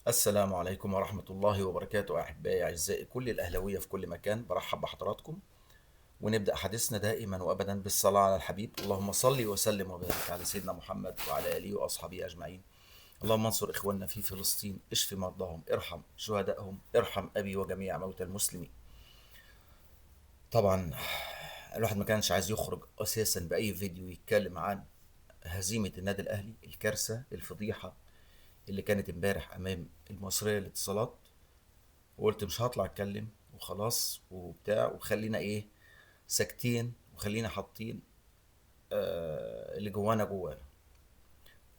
السلام عليكم ورحمة الله وبركاته. أحبائي أعزائي كل الأهلاوية في كل مكان، برحب بحضراتكم ونبدأ حديثنا دائما وأبدا بالصلاة على الحبيب. اللهم صل وسلم وبارك على سيدنا محمد وعلى آله وأصحابه أجمعين. اللهم انصر إخواننا في فلسطين، اشف مرضاهم، ارحم شهدائهم، ارحم أبي وجميع موتى المسلمين. طبعا الواحد ما كانش عايز يخرج أساسا بأي فيديو يتكلم عن هزيمة النادي الأهلي، الكارثة، الفضيحة اللي كانت امبارح أمام المصرية للاتصالات. وقلت مش هطلع اتكلم وخلاص وبتاع، وخلينا ايه، ساكتين، وخلينا حاطين اللي جوانا جوانا.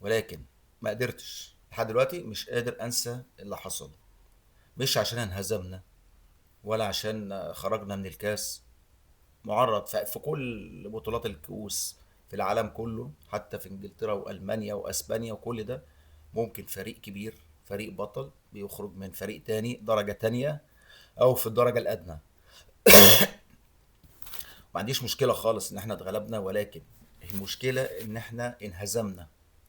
ولكن ما قدرتش لحد دلوقتي، مش قادر انسى اللي حصل. مش عشان انهزمنا ولا عشان خرجنا من الكاس. معرض في كل بطولات الكؤوس في العالم كله، حتى في انجلترا والمانيا واسبانيا وكل ده، ممكن فريق كبير، فريق بطل، بيخرج من فريق تاني درجة تانية او في الدرجة الادنى. ما عنديش مشكلة خالص ان احنا اتغلبنا، ولكن المشكلة ان احنا انهزمنا.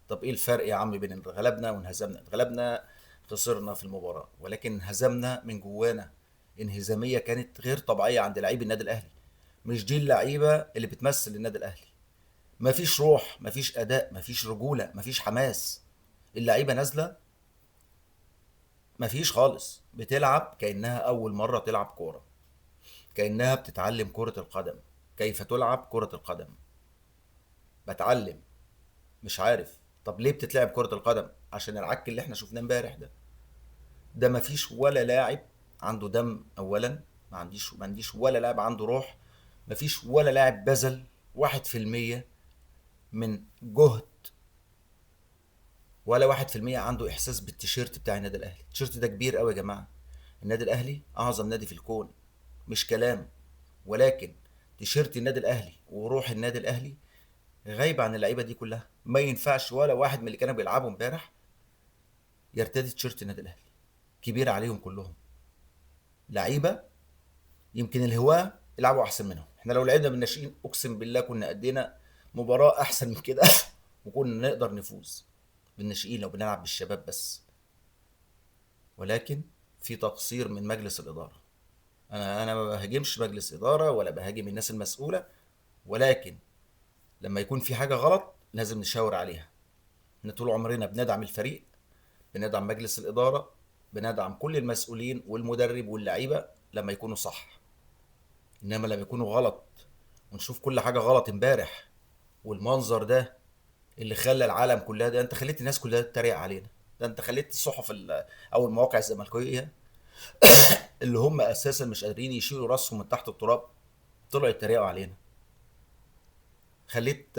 طب ايه الفرق يا عم بين اتغلبنا وانهزمنا؟ اتغلبنا، خسرنا في المباراة، ولكن انهزمنا من جوانا. انهزامية كانت غير طبيعية عند لعيب النادي الاهلي. مش دي اللعيبة اللي بتمثل النادي الاهلي. مفيش روح، مفيش اداء، مفيش رجولة، مفيش حماس. اللعيبة نازلة مفيش خالص، بتلعب كأنها اول مرة تلعب كورة، كأنها بتتعلم كرة القدم، كيف تلعب كرة القدم. بتعلم، مش عارف. طب ليه بتتلعب كرة القدم؟ عشان العك اللي احنا شفناه امبارح ده مفيش ولا لاعب عنده دم اولا. ما عنديش ولا لاعب عنده روح. مفيش ولا لاعب بذل 1% من جهد، ولا 1% عنده احساس بالتيشيرت بتاع النادي الاهلي. التيشيرت ده كبير قوي يا جماعة. النادي الاهلي اعظم نادي في الكون، مش كلام. ولكن تيشيرت النادي الاهلي وروح النادي الاهلي غايبة عن اللعيبة دي كلها. ما ينفعش ولا واحد من اللي كانوا بيلعبوا امبارح يرتدي تيشيرت النادي الاهلي. كبير عليهم كلهم، لعيبه يمكن الهواه يلعبوا احسن منهم. احنا لو لعبنا بالناشئين اقسم بالله كنا ادينا مباراه احسن من كده وكنا نقدر نفوز بالناشئين لو بنلعب بالشباب بس. ولكن في تقصير من مجلس الاداره. انا ما بهاجمش مجلس اداره ولا بهاجم الناس المسؤوله، ولكن لما يكون في حاجه غلط لازم نشاور عليها. احنا طول عمرنا بندعم الفريق، بندعم مجلس الإدارة، بندعم كل المسؤولين والمدرب واللعيبة لما يكونوا صح. إنما لما يكونوا غلط، ونشوف كل حاجة غلط امبارح، والمنظر ده اللي خلى العالم كلها، ده انت خليت الناس كلها تتريق علينا. ده انت خليت الصحف او المواقع الزملكاويه اللي هم اساسا مش قادرين يشيلوا راسهم من تحت التراب طلعوا يتريقوا علينا. خليت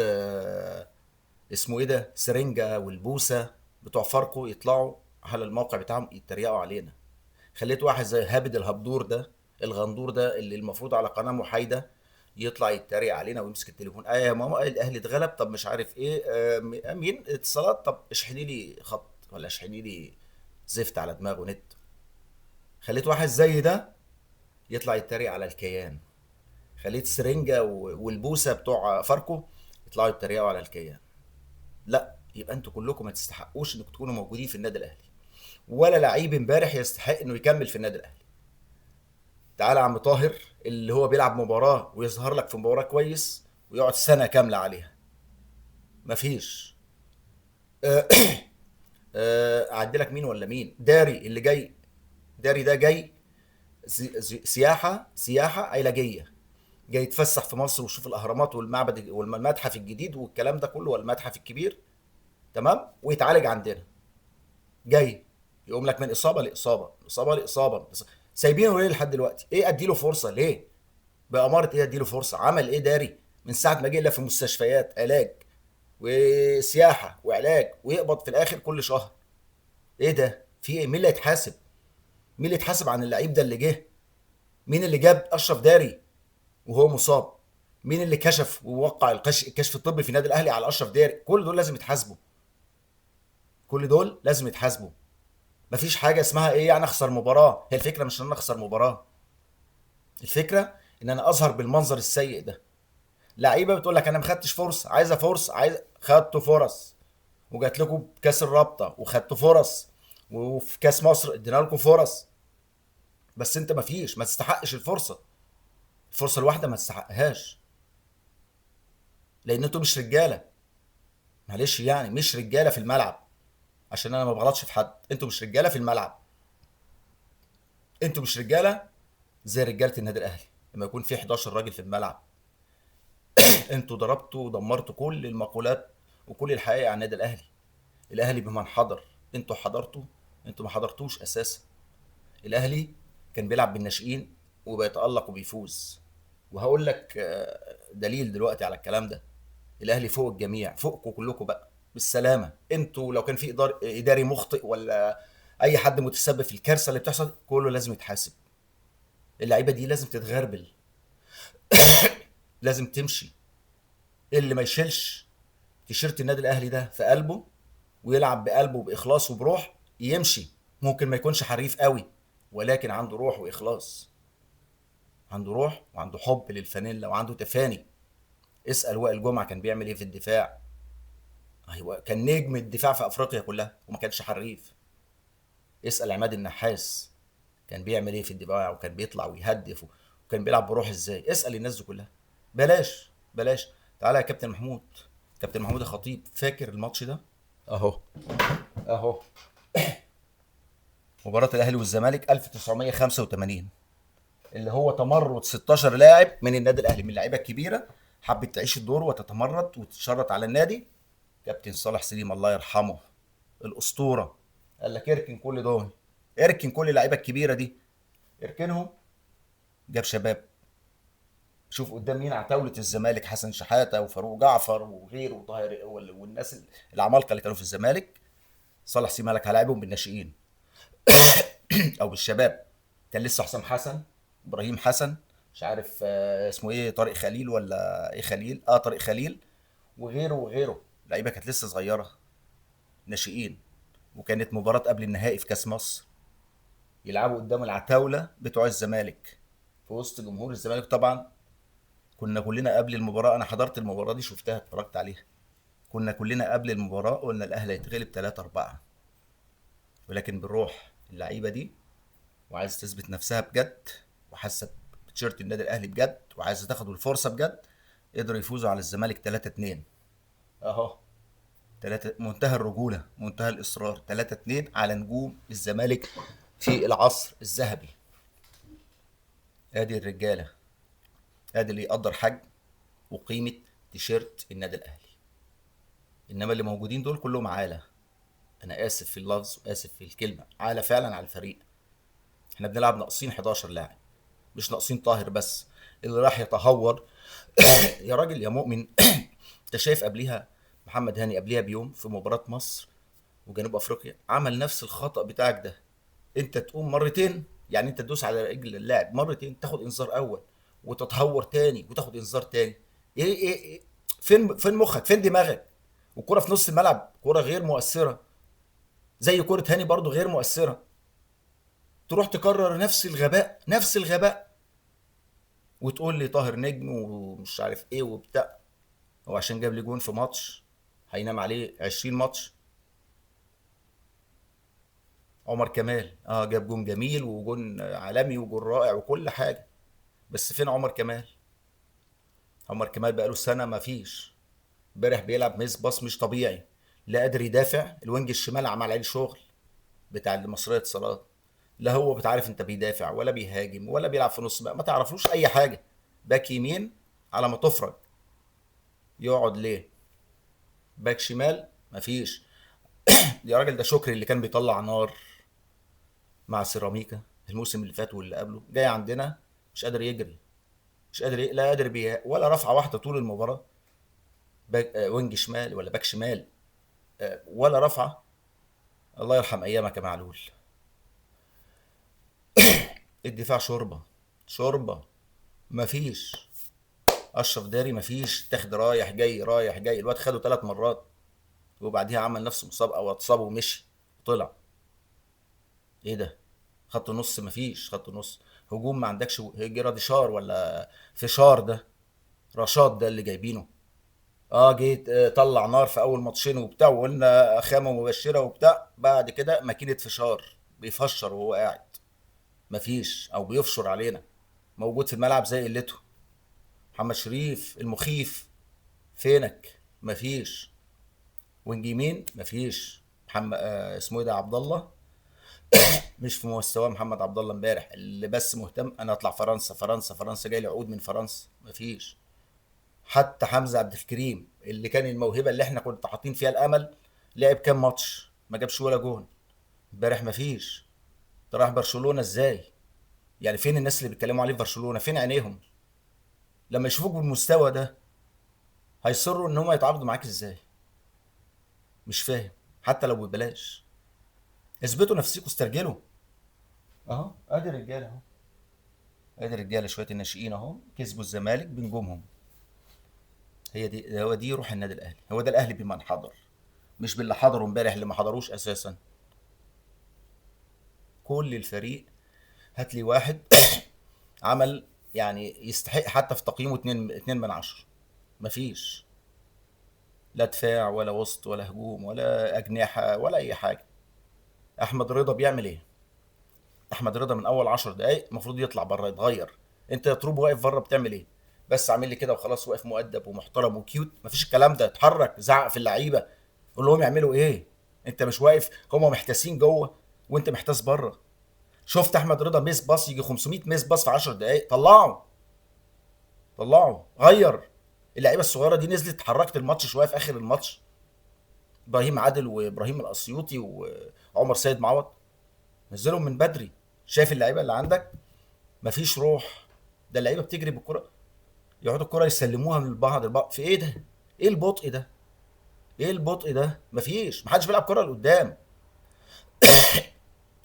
اسمه ايه ده، سرنجة والبوسة بتوع فاركو يطلعوا على الموقع بتاعهم يتريقوا علينا. خليت واحد زي هابد الهبدور ده، الغندور ده اللي المفروض على قناه محايده، يطلع يتريق علينا ويمسك التليفون: ايه يا ماما، الاهلي اتغلب، طب مش عارف ايه، مين اتصالات، طب اشحني لي خط ولا اشحني لي زفت على دماغه نت. خليت واحد زي ده يطلع يتريق على الكيان. خليت سرنجة والبوسة بتوع فاركو يطلعوا يتريقوا على الكيان. لا، يبقى انتوا كلكم ما تستحقوش انكم تكونوا موجودين في النادي الاهلي، ولا لعيب امبارح يستحق انه يكمل في النادي الاهلي. تعالى يا عم طاهر، اللي هو بيلعب مباراة ويظهر لك في مباراة كويس ويقعد سنة كاملة عليها. مفيش. آه، اعدي لك مين ولا مين؟ داري اللي جاي. داري ده جاي سياحة علاجية، جاي يتفسح في مصر ويشوف الأهرامات والمعبد والمتحف الجديد والكلام ده كله والمتحف الكبير، تمام، ويتعالج عندنا. جاي يقوم لك من إصابة لإصابة، إصابة لإصابة. سايبينه ليه لحد دلوقتي؟ إيه، أديله فرصة ليه؟ بأمارة ايه اديله فرصة؟ عمل ايه داري من ساعة ما جه؟ الا في مستشفيات علاج وسياحة وعلاج، ويقبض في الاخر كل شهر. ايه ده؟ في ايه؟ مين اللي هيتحاسب؟ مين اللي يتحاسب عن اللعيب ده اللي جه؟ مين اللي جاب اشرف داري وهو مصاب؟ مين اللي كشف ووقع الكشف الطبي في النادي الاهلي على اشرف داري؟ كل دول لازم يتحاسبوا، كل دول لازم يتحاسبوا. مفيش حاجة اسمها ايه يعني اخسر مباراة. هي الفكرة مش ان انا اخسر مباراة، الفكرة ان انا اظهر بالمنظر السيء ده. لعيبه بتقول لك انا ما خدتش فرصه، عايزه فرصه، خدتوا فرص، وجات لكم بكاس الرابطه وخدتوا فرص، وفي كاس مصر ادينا لكم فرص، بس انت مفيش، ما تستحقش الفرصه. الفرصه الواحده ما تستحقهاش، لان انتوا مش رجاله. معلش يعني مش رجاله في الملعب. عشان انا ما بغلطش في حد، انتوا مش رجاله في الملعب. انتوا مش رجاله زي رجاله النادي الاهلي لما يكون في 11 راجل في الملعب. انتوا ضربتوا ودمرتوا كل المقولات وكل الحقائق عن النادي الاهلي. الاهلي بمن حضر. انتوا حضرتوا؟ انتوا ما حضرتوش اساسا. الاهلي كان بيلعب بالناشئين وبيتالق وبيفوز. وهقول لك دليل دلوقتي على الكلام ده. الاهلي فوق الجميع، فوقكم كلكم بقى بالسلامه. انتوا لو كان في اداري مخطئ ولا اي حد متسبب في الكارثه اللي بتحصل، كله لازم يتحاسب. اللعيبه دي لازم تتغربل، لازم تمشي. اللي ما يشيلش تيشيرت النادي الاهلي ده في قلبه ويلعب بقلبه وباخلاص وبروح يمشي. ممكن ما يكونش حريف قوي، ولكن عنده روح واخلاص. عنده روح وعنده حب للفانيلا وعنده تفاني. اسال وائل جمعه كان بيعمل ايه في الدفاع. ايوه، كان نجم الدفاع في افريقيا كلها وما كانش حريف. اسال عماد النحاس كان بيعمل ايه في الدفاع وكان بيطلع ويهدف وكان بيلعب بروح ازاي. اسال الناس دي كلها. بلاش بلاش. تعالى يا كابتن محمود. كابتن محمود الخطيب، فاكر الماتش ده؟ اهو، اهو. مباراة الاهلي والزمالك 1985، اللي هو تمرد 16 لاعب من النادي الاهلي، من اللعيبه الكبيره حبت تعيش الدور وتتمرد وتتشرط على النادي. كابتن صالح سليم الله يرحمه، الاسطوره، قال لك اركن كل دول، اركن كل اللعيبه الكبيره دي، اركنهم. جاب شباب. شوف قدام مين عتاولة الزمالك، حسن شحاته وفاروق جعفر وغيره وطاهر والناس العمالقه اللي كانوا في الزمالك. صالح سليم قال لك هلاعبهم بالناشئين او بالشباب. كان لسه حسام حسن، ابراهيم حسن، مش عارف اسمه ايه، طارق خليل ولا ايه، خليل، طارق خليل، وغيره وغيره. لعيبه كانت لسه صغيره، ناشئين. وكانت مباراه قبل النهائي في كاس مصر، يلعبوا قدام العتاوله بتوع الزمالك في وسط جمهور الزمالك طبعا. كنا كلنا قبل المباراه، انا حضرت المباراه دي، شفتها، اتفرجت عليها. كنا كلنا قبل المباراه قلنا الاهلي هيتغلب 3-4. ولكن بالروح اللعيبه دي، وعايز تثبت نفسها بجد، وحاسه بتيشيرت النادي الاهلي بجد، وعايزه تاخد الفرصه بجد، قدروا يفوزوا على الزمالك 3-2. اهو، 3، منتهى الرجوله، منتهى الاصرار، 3-2 على نجوم الزمالك في العصر الذهبي. ادي الرجاله، ادي اللي يقدر حجم وقيمه تيشيرت النادي الاهلي. انما اللي موجودين دول كلهم عاله. انا اسف في اللفظ واسف في الكلمه، عاله فعلا على الفريق. احنا بنلعب ناقصين 11 لاعب، مش ناقصين طاهر بس اللي راح يتهور. يا راجل يا مؤمن، انت شايف قبليها محمد هاني قبليها بيوم في مباراة مصر وجنوب افريقيا عمل نفس الخطأ بتاعك ده. انت تقوم مرتين، يعني انت تدوس على رجل اللاعب مرتين، تاخد انذار اول وتتهور تاني وتاخد انذار تاني. ايه فين مخك، فين دماغك؟ والكرة في نص الملعب، كرة غير مؤثرة، زي كرة هاني برضو غير مؤثرة. تروح تكرر نفس الغباء، نفس الغباء، وتقول لي طاهر نجم ومش عارف ايه وبتاع. هو عشان جاب لي جون في ماتش هينام عليه 20 ماتش؟ عمر كمال جاب جون جميل وجون عالمي وجون رائع وكل حاجه، بس فين عمر كمال؟ عمر كمال بقاله سنه ما فيش. امبارح بيلعب ميس باص مش طبيعي، لا قادر يدافع. الوينج الشمال عمل عليه شغل بتاع المصريه اتصالات. لا هو بتعرف انت بيدافع ولا بيهاجم ولا بيلعب في نص بقى، ما تعرفوش اي حاجه. باك يمين على ما تفرج، يقعد ليه؟ باك شمال مفيش. يا راجل ده شكري اللي كان بيطلع نار مع سيراميكا الموسم اللي فات واللي قبله، جاي عندنا مش قادر يجري، مش قادر لا قادر ولا رفعه واحده طول المباراه. باك وينج شمال ولا باك شمال، ولا رفعه. الله يرحم ايامك يا معلول. الدفاع شوربه، شوربه، مفيش. اشرف داري مفيش، تاخد رايح جاي رايح جاي. الواد خده 3 مرات وبعديها عمل نفسه مصاب او اتصاب ومشي وطلع. ايه ده؟ خط نص مفيش، خط نص. هجوم ما عندكش، جراديشار ولا فيشار ده، رشاد ده اللي جايبينه. جيت طلع نار في اول ماتشين وبتاع، وقلنا خامه مبشره وبتاع، بعد كده ماكينه فشار بيفشر وهو قاعد. مفيش، او بيفشر علينا. موجود في الملعب زي قلته. محمد شريف المخيف، فينك؟ مفيش. وينج يمين مفيش. محمد اسمه ايه ده، عبد الله، مش في مستوى محمد عبد الله امبارح. اللي بس مهتم انا اطلع فرنسا فرنسا فرنسا، جاي لي عقود من فرنسا، مفيش. حتى حمزه عبد الكريم اللي كان الموهبه اللي احنا كنا حاطين فيها الامل، لعب كام ماتش ما جابش ولا جون. امبارح مفيش. ده راح برشلونه ازاي؟ يعني فين الناس اللي بيتكلموا عليه في برشلونه؟ فين عينيهم لما يشوفوك بالمستوى ده؟ هيصروا ان هم يتعاقدوا معاك ازاي؟ مش فاهم. حتى لو ببلاش، اثبتوا نفسكم، استرجلوا. اهو ادي الرجاله اهو. ادي الرجاله شويه الناشئين اهو، كسبوا الزمالك بنجومهم. هو دي روح النادي الاهلي. هو ده الاهلي بمن حضر، مش باللي حضروا امبارح، اللي ما حضروش اساسا. كل الفريق، هات لي واحد عمل يعني يستحق حتى في تقييمه 2 من 10. مفيش. لا دفاع ولا وسط ولا هجوم ولا اجنحه ولا اي حاجه. احمد رضا بيعمل ايه؟ احمد رضا من اول 10 دقايق المفروض يطلع بره يتغير. انت يا طروب واقف بره بتعمل ايه؟ بس عامل لي كده وخلاص، واقف مؤدب ومحترم وكيوت؟ مفيش الكلام ده. اتحرك، زعق في اللعيبه، قول لهم يعملوا ايه. انت مش واقف، هم محتاسين جوه وانت محتاس بره. شفت احمد رضا ميس باص يجي 500 ميس باص في 10 دقايق؟ طلعه، طلعه، غير. اللعيبه الصغيره دي نزلت، حركت الماتش شويه في اخر الماتش. ابراهيم عادل وابراهيم الاسيوطي وعمر سيد معوض، نزلهم من بدري. شايف اللعيبه اللي عندك؟ مفيش روح. ده اللعيبه بتجري بالكره، يقعدوا الكره يسلموها من بعض البعض. في ايه ده؟ ايه البطء ده؟ ايه البطء ده؟ مفيش، محدش بيلعب كره لقدام.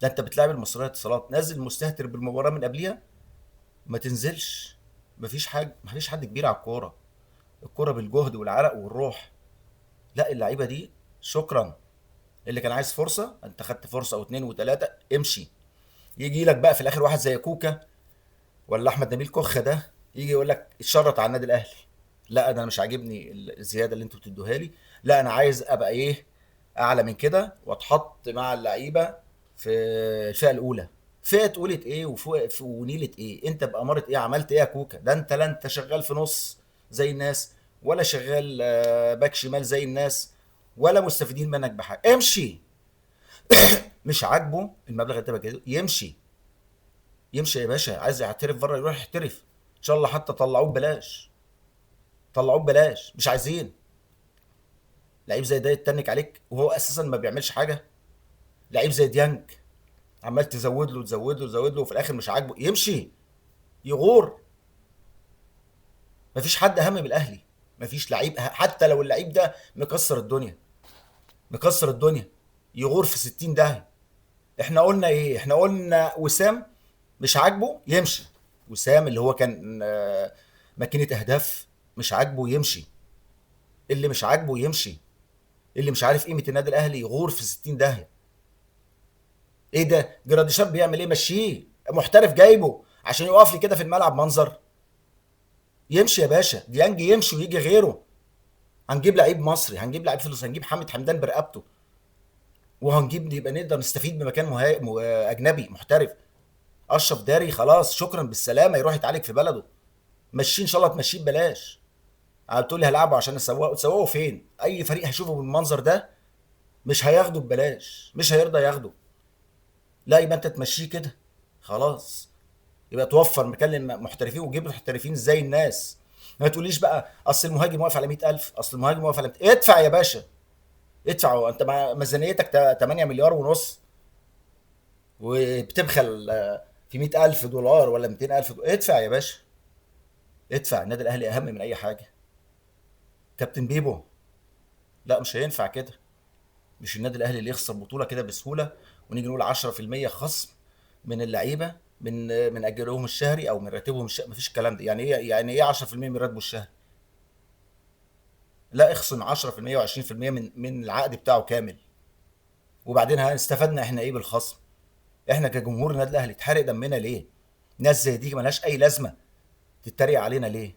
ده انت بتلعب المصريه اتصالات، نازل مستهتر بالمباراه من قبليها. ما تنزلش. مفيش حاجه، مفيش حد كبير على الكوره. الكوره بالجهد والعرق والروح. لا، اللعيبه دي شكرا. اللي كان عايز فرصه، انت خدت فرصه واثنين وثلاثه، امشي. يجي لك بقى في الاخر واحد زي كوكا ولا احمد نبيل كوخه ده، يجي يقول لك اتشرط على النادي الاهلي. لا، ده انا مش عاجبني الزياده اللي انتوا بتدوها لي. لا، انا عايز ابقى ايه، اعلى من كده، واتحط مع اللعيبه في الفئه الاولى. فئه اولى ايه وفوق ونيله ايه؟ انت باماره ايه عملت ايه يا كوكا؟ ده انت لا انت شغال في نص زي الناس، ولا شغال باك شمال زي الناس، ولا مستفيدين منك بحاجه. امشي. مش عاجبه المبلغ اللي انت بتجيبه، يمشي. يمشي يا باشا. عايز يعترف بره يروح يحترف. ان شاء الله حتى طلعوه ببلاش. طلعوه ببلاش، مش عايزين. لعيب زي ده يتنك عليك وهو اساسا ما بيعملش حاجه. لعيب زي ديانج، عمال تزود له تزود له تزود له، وفي الاخر مش عاجبه، يمشي. يغور. مفيش حد اهم من الاهلي. مفيش لعيب حتى لو اللعيب ده مكسر الدنيا، مكسر الدنيا، يغور في 60 داهيه. احنا قلنا ايه؟ احنا قلنا وسام مش عاجبه يمشي. وسام اللي هو كان ماكينه اهداف، مش عاجبه يمشي. اللي مش عاجبه يمشي. اللي مش عارف قيمه النادي الاهلي يغور في 60 داهيه. ايه ده؟ جراديشار بيعمل ايه؟ مشيه. محترف جايبه عشان يقف لي كده في الملعب منظر؟ يمشي يا باشا. ديانج يمشي ويجي غيره. هنجيب لعيب مصري، هنجيب لعيب فلوس، هنجيب حامد حمدان برقبته، وهنجيب يبقى نقدر نستفيد بمكان اجنبي محترف. اشرف داري خلاص شكرا بالسلامه، يروح يتعالج في بلده. مشيه ان شاء الله، تمشيه ببلاش. قلت لي هلعبه عشان اسوقه، تسوقه فين؟ اي فريق هيشوفه بالمنظر ده مش هياخده ببلاش، مش هيرضى ياخده. لا، يبقى انت تمشيه كده خلاص. يبقى توفر مكان للمحترفين وجيب محترفين زي الناس. ما تقوليش بقى اصل المهاجم واقف على 100,000، اصل المهاجم واقف على 100. ادفع يا باشا، ادفع. انت ميزانيتك 8 مليار ونص، وبتبخل في 100,000 دولار ولا 200,000 دولار. ادفع يا باشا، ادفع. النادي الاهلي اهم من اي حاجه. كابتن بيبو، لا مش هينفع كده. مش النادي الاهلي اللي يخسر بطوله كده بسهوله ونيجي نقول 10% خصم من اللعيبه من اجرهم الشهري او من راتبهم الشهري. مفيش الكلام ده. يعني ايه؟ يعني ايه 10% من راتبه الشهري؟ لا، اخصم 10% و20% من العقد بتاعه كامل. وبعدين استفدنا احنا ايه بالخصم؟ احنا كجمهور النادي الاهلي اتحرق دمنا ليه؟ ناس زي دي ملهاش اي لازمه تتريق علينا ليه؟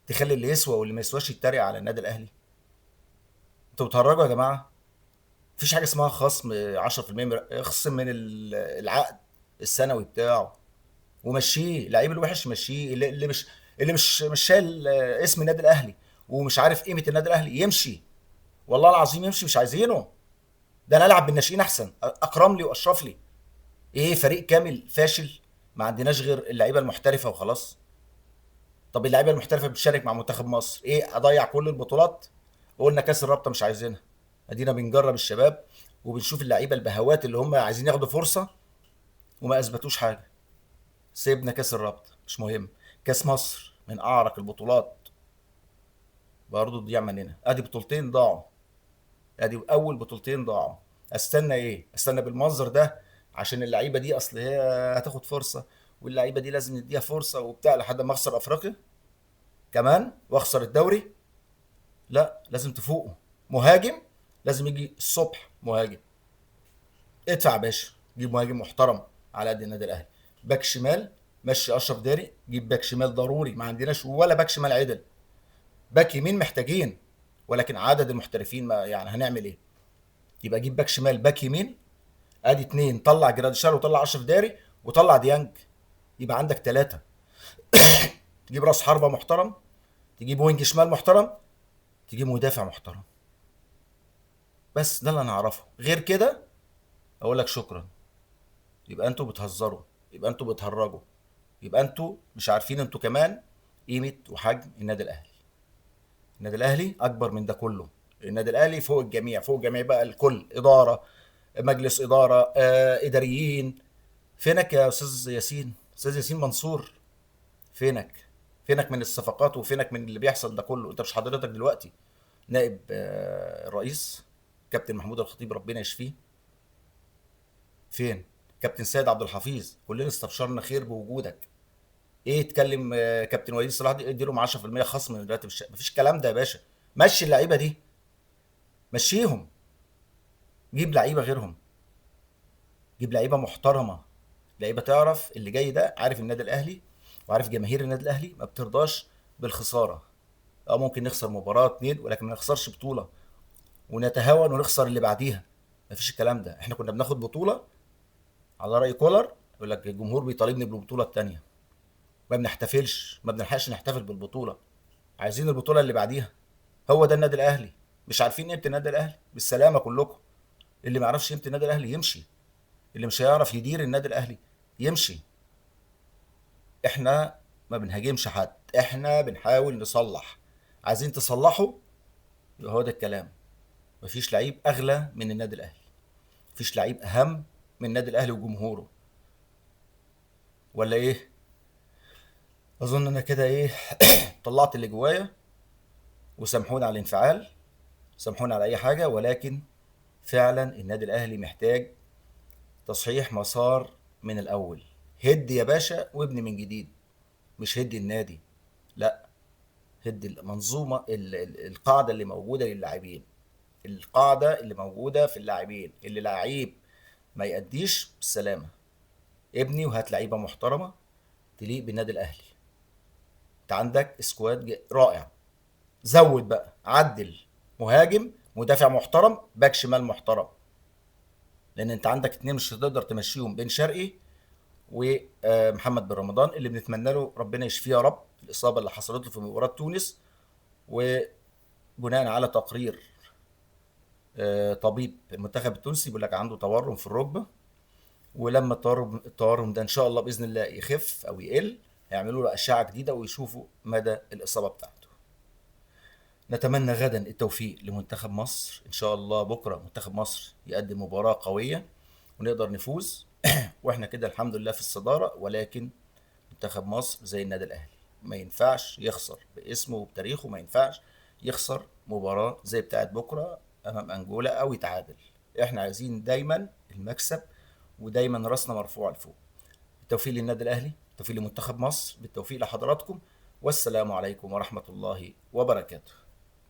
تخلي اللي يسوى واللي ما يسواش يتريق على النادي الاهلي؟ انتوا بتهرجوا يا جماعه. مفيش حاجه اسمها خصم 10%. اخصم من العقد السنوي بتاعه ومشيه. اللعيب الوحش مشيه. اللي مش شايل اسم النادي الاهلي ومش عارف قيمه النادي الاهلي يمشي. والله العظيم يمشي، مش عايزينه. ده انا العب بالناشئين احسن، اكرم لي واشرف لي. ايه، فريق كامل فاشل ما عندناش غير اللعيبه المحترفه وخلاص. طب اللعيبه المحترفه بتشارك مع منتخب مصر، ايه اضيع كل البطولات؟ وقلنا كاس الرابطه مش عايزينها. ادينا بنجرب الشباب وبنشوف اللعيبه البهوات اللي هم عايزين ياخدوا فرصه وما اثبتوش حاجه. سيبنا كاس الرابطه مش مهم. كاس مصر من اعرق البطولات برضه تضيع مننا. ادي بطولتين ضاعوا. ادي اول بطولتين ضاعوا. استنى ايه؟ استنى بالمنظر ده عشان اللعيبه دي اصل هي هتاخد فرصه، واللعيبه دي لازم نديها فرصه وبتاع لحد ما اخسر افريقيا كمان واخسر الدوري؟ لا، لازم تفوقوا. مهاجم لازم يجي الصبح. مهاجم ادفع يا باشا، جيب مهاجم محترم على قد النادي الاهلي. باك شمال مشي اشرف داري، جيب باك شمال ضروري. ما عندناش ولا باك شمال عدل. باك يمين محتاجين، ولكن عدد المحترفين ما يعني هنعمل ايه؟ يبقى جيب باك شمال باك يمين. ادي اتنين، طلع جراديشار وطلع اشرف داري وطلع ديانج، يبقى عندك ثلاثة. تجيب راس حربة محترم، تجيب وينج شمال محترم، تجيب مدافع محترم. بس ده اللي انا اعرفه. غير كده اقول لك شكرا. يبقى انتوا بتهزروا، يبقى انتوا بتهرجوا، يبقى انتوا مش عارفين انتوا كمان قيمة وحجم النادي الاهلي. النادي الاهلي اكبر من ده كله. النادي الاهلي فوق الجميع، فوق الجميع بقى الكل. ادارة، مجلس ادارة، اداريين. فينك يا استاذ ياسين؟ استاذ ياسين منصور، فينك؟ فينك من الصفقات وفينك من اللي بيحصل ده كله؟ انت مش حضرتك دلوقتي نائب الرئيس كابتن محمود الخطيب ربنا يشفيه؟ فين كابتن سيد عبد الحفيظ؟ كلنا استبشرنا خير بوجودك. ايه تكلم كابتن وليد صلاح دي اديلهم 10% خصم من راتب الشقه؟ مفيش الكلام ده يا باشا. مشي اللعيبه دي، مشيهم. جيب لعيبه غيرهم، جيب لعيبه محترمه. لعيبه تعرف اللي جاي ده عارف النادي الاهلي وعارف جماهير النادي الاهلي ما بترضاش بالخساره. اه ممكن نخسر مباراه اتنين ولكن ما نخسرش بطوله ونتهاون ونخسر اللي بعديها. مفيش الكلام ده. احنا كنا بناخد بطوله على راي كولر، يقول لك الجمهور بيطالبني بالبطوله الثانيه. ما بنحتفلش، ما بنلحقش نحتفل بالبطوله. عايزين البطوله اللي بعديها. هو ده النادي الاهلي. مش عارفين قيمه النادي الاهلي؟ بالسلامه كلكم. اللي ما يعرفش قيمه النادي الاهلي يمشي. اللي مش هيعرف يدير النادي الاهلي يمشي. احنا ما بنهاجمش حد، احنا بنحاول نصلح. عايزين تصلحوا؟ يبقى هو ده الكلام. مفيش لعيب اغلى من النادي الاهلي، مفيش لعيب اهم من النادي الاهلي وجمهوره. ولا ايه؟ اظن انا كده ايه طلعت اللي جوايا. وسامحوني على الانفعال، سامحوني على اي حاجه، ولكن فعلا النادي الاهلي محتاج تصحيح مسار من الاول. هد يا باشا وابني من جديد. مش هد النادي، لا، هد المنظومه، القاعده اللي موجوده للاعبين. القاعده اللي موجوده في اللاعبين. اللي لعيب ما يأديش بالسلامه. ابني وهات لعيبه محترمه تليق بالنادي الاهلي. انت عندك سكواد رائع. زود بقى، عدل. مهاجم، مدافع محترم، باك شمال محترم. لان انت عندك اتنين مش هتقدر تمشيهم، بن شرقي ومحمد بن رمضان، اللي بنتمنى له ربنا يشفيه يا رب الاصابه اللي حصلت له في مباراه تونس. وبناء على تقرير طبيب المنتخب التونسي بيقول لك عنده تورم في الركبه. ولما التورم ده ان شاء الله باذن الله يخف او يقل، هيعملوا له اشعه جديده ويشوفوا مدى الاصابه بتاعته. نتمنى غدا التوفيق لمنتخب مصر ان شاء الله. بكره منتخب مصر يقدم مباراه قويه ونقدر نفوز. واحنا كده الحمد لله في الصداره، ولكن منتخب مصر زي النادي الاهلي ما ينفعش يخسر باسمه وبتاريخه. ما ينفعش يخسر مباراه زي بتاعت بكره امام انجولا او يتعادل. احنا عايزين دايما المكسب ودايما راسنا مرفوعه لفوق. بالتوفيق للنادي الاهلي، بالتوفيق لمنتخب مصر، بالتوفيق لحضراتكم. والسلام عليكم ورحمه الله وبركاته.